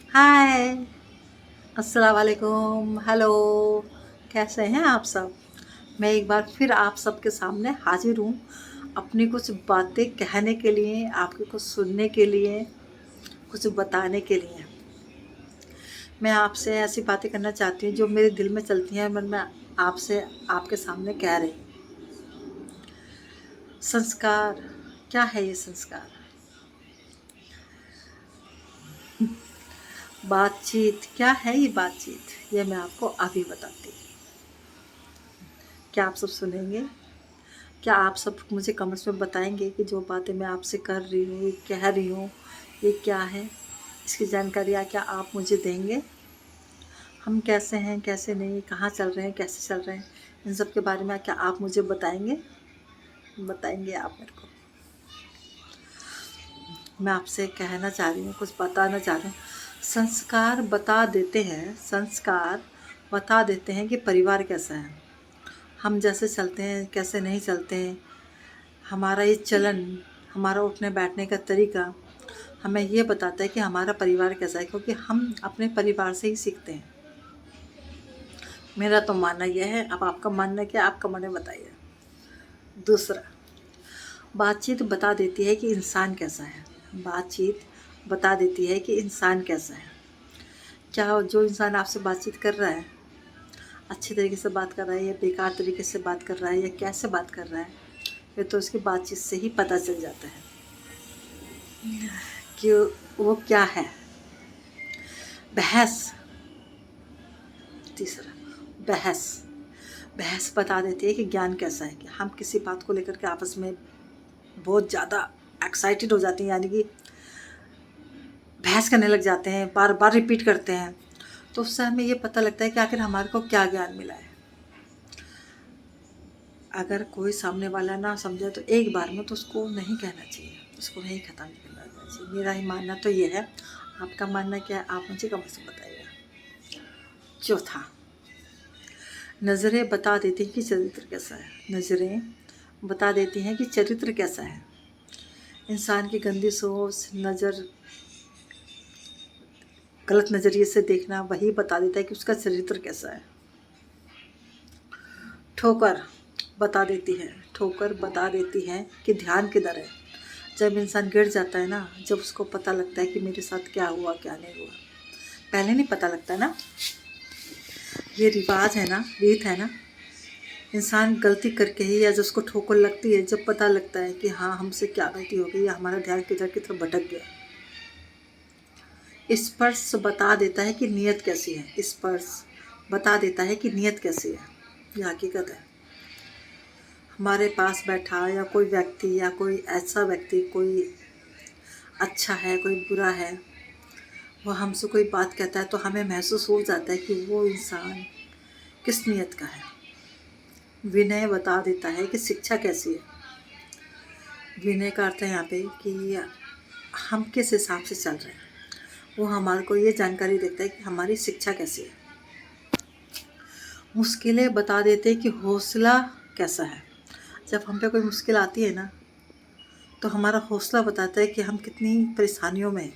हाय, अस्सलाम वालेकुम, हेलो, कैसे हैं आप सब? मैं एक बार फिर आप सबके सामने हाजिर हूँ, अपनी कुछ बातें कहने के लिए, आपके कुछ सुनने के लिए, कुछ बताने के लिए। मैं आपसे ऐसी बातें करना चाहती हूँ जो मेरे दिल में चलती हैं, मन में आपसे आपके सामने कह रही हूँ। संस्कार, क्या है ये संस्कार? बातचीत, क्या है ये बातचीत? ये मैं आपको अभी बताती हूँ। क्या आप सब सुनेंगे? क्या आप सब मुझे कमेंट्स में बताएंगे कि जो बातें मैं आपसे कर रही हूँ, ये कह रही हूँ, ये क्या है? इसकी जानकारियाँ क्या आप मुझे देंगे? हम कैसे हैं, कैसे नहीं, कहाँ चल रहे हैं, कैसे चल रहे हैं, इन सब के बारे में क्या आप मुझे बताएंगे? बताएंगे आप मेरे को? मैं आपसे कहना चाह रही हूँ, कुछ बताना चाह रही हूँ। संस्कार बता देते हैं कि परिवार कैसा है, हम जैसे चलते हैं, कैसे नहीं चलते हैं, हमारा ये चलन, हमारा उठने बैठने का तरीका हमें ये बताता है कि हमारा परिवार कैसा है, क्योंकि हम अपने परिवार से ही सीखते हैं। मेरा तो मानना यह है, अब आपका मानना क्या, आपका मानना बताइए। दूसरा, बातचीत बता देती है कि इंसान कैसा है। बातचीत बता देती है कि इंसान कैसा है। क्या जो इंसान आपसे बातचीत कर रहा है, अच्छे तरीके से बात कर रहा है या बेकार तरीके से बात कर रहा है या कैसे बात कर रहा है, ये तो उसकी बातचीत से ही पता चल जाता है कि वो क्या है। बहस, तीसरा, बहस बहस बता देती है कि ज्ञान कैसा है, कि हम किसी बात को लेकर के आपस में बहुत ज़्यादा एक्साइटेड हो जाते हैं, यानी कि बहस करने लग जाते हैं, बार बार रिपीट करते हैं, तो उससे हमें ये पता लगता है कि आखिर हमारे को क्या ज्ञान मिला है। अगर कोई सामने वाला ना समझे तो एक बार में तो उसको नहीं कहना चाहिए, उसको नहीं ख़त्म करना चाहिए। मेरा ही मानना तो ये है, आपका मानना क्या है आप मुझे कमेंट से बताइएगा। चौथा, नज़रें बता देती हैं कि चरित्र कैसा है। नज़रें बता देती हैं कि चरित्र कैसा है। इंसान की गंदी सोच, नज़र, गलत नज़रिए से देखना वही बता देता है कि उसका चरित्र कैसा है। ठोकर बता देती है, ठोकर बता देती है कि ध्यान किधर है। जब इंसान गिर जाता है ना, जब उसको पता लगता है कि मेरे साथ क्या हुआ क्या नहीं हुआ, पहले नहीं पता लगता ना। ये रिवाज है ना, रीत है ना। इंसान गलती करके ही, या जिसको ठोकर लगती है, जब पता लगता है कि हाँ हमसे क्या गलती हो गई या हमारा ध्यान किधर की तरफ भटक गया। स्पर्श बता देता है कि नीयत कैसी है। स्पर्श बता देता है कि नीयत कैसी है, ये हकीकत है। हमारे पास बैठा या कोई व्यक्ति, या कोई ऐसा व्यक्ति, कोई अच्छा है कोई बुरा है, वो हमसे कोई बात कहता है तो हमें महसूस हो जाता है कि वो इंसान किस नीयत का है। विनय बता देता है कि शिक्षा कैसी है। विनय का अर्थ है यहाँ पे कि हम किस हिसाब से चल रहे हैं, वो हमारे को ये जानकारी देता है कि हमारी शिक्षा कैसी है। मुश्किलें बता देते हैं कि हौसला कैसा है। जब हम पे कोई मुश्किल आती है ना, तो हमारा हौसला बताता है कि हम कितनी परेशानियों में हैं,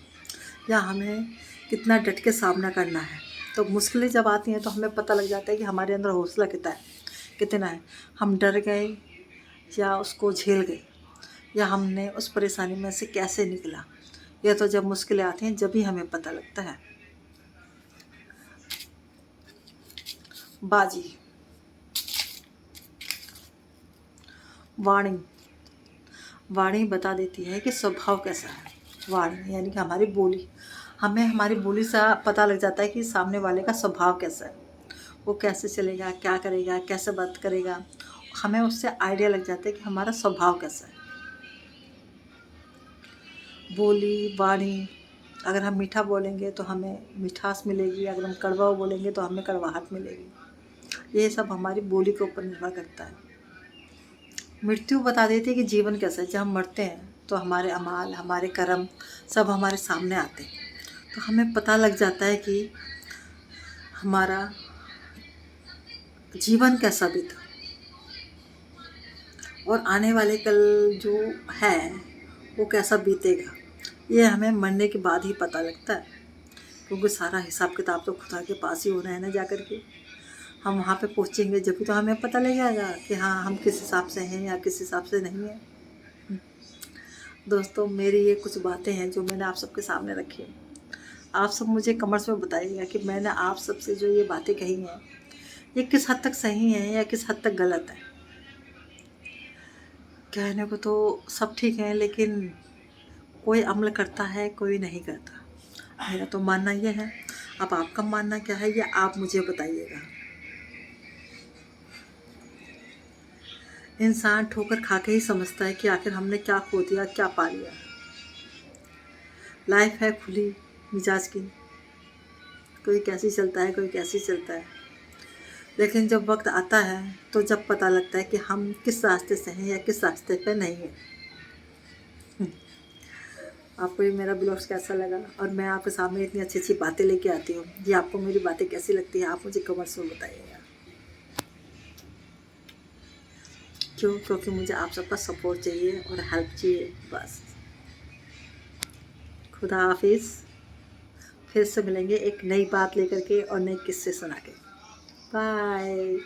या हमें कितना डट के सामना करना है। तो मुश्किलें जब आती हैं तो हमें पता लग जाता है कि हमारे अंदर हौसला कितना है। हम डर गए या उसको झेल गए, या हमने उस परेशानी में से कैसे निकला, यह तो जब मुश्किलें आती हैं जब ही हमें पता लगता है। बाजी, वाणी, वाणी बता देती है कि स्वभाव कैसा है। वाणी यानी कि हमारी बोली, हमें हमारी बोली से पता लग जाता है कि सामने वाले का स्वभाव कैसा है, वो कैसे चलेगा, क्या करेगा, कैसे बात करेगा। हमें उससे आइडिया लग जाता है कि हमारा स्वभाव कैसा है। बोली, वाणी, अगर हम मीठा बोलेंगे तो हमें मिठास मिलेगी, अगर हम कड़वा बोलेंगे तो हमें कड़वाहट मिलेगी। ये सब हमारी बोली के ऊपर निर्भर करता है। मृत्यु बता देती है कि जीवन कैसा है। जब हम मरते हैं तो हमारे अमाल, हमारे कर्म सब हमारे सामने आते हैं, तो हमें पता लग जाता है कि हमारा जीवन कैसा बीता और आने वाले कल जो है वो कैसा बीतेगा। ये हमें मरने के बाद ही पता लगता है। क्योंकि सारा हिसाब किताब तो खुदा के पास ही होना है ना, जा कर के हम वहाँ पे पहुँचेंगे जब भी तो हमें पता लग जाएगा कि हाँ हम किस हिसाब से हैं या किस हिसाब से नहीं हैं। दोस्तों, मेरी ये कुछ बातें हैं जो मैंने आप सबके सामने रखी। आप सब मुझे कमेंट्स में बताइएगा कि मैंने आप सबसे जो ये बातें कही हैं ये किस हद तक सही हैं या किस हद तक गलत है। कहने को तो सब ठीक है, लेकिन कोई अमल करता है, कोई नहीं करता। मेरा तो मानना ये है, अब आपका मानना क्या है ये आप मुझे बताइएगा। इंसान ठोकर खा के ही समझता है कि आखिर हमने क्या खो दिया, क्या पा लिया। लाइफ है खुली मिजाज की, कोई कैसी चलता है, कोई कैसी चलता है, लेकिन जब वक्त आता है तो जब पता लगता है कि हम किस रास्ते से हैं या किस रास्ते पे नहीं हैं। आपको ये मेरा ब्लॉग्स कैसा लगा और मैं आपके सामने इतनी अच्छी अच्छी बातें लेके आती हूँ, ये आपको मेरी बातें कैसी लगती है आप मुझे कमेंट्स में बताइएगा। क्यों? क्योंकि मुझे आप सबका सपोर्ट चाहिए और हेल्प चाहिए, बस। खुदा हाफिज़। फिर से मिलेंगे एक नई बात लेकर के और नए किस्से सुना के। बाय।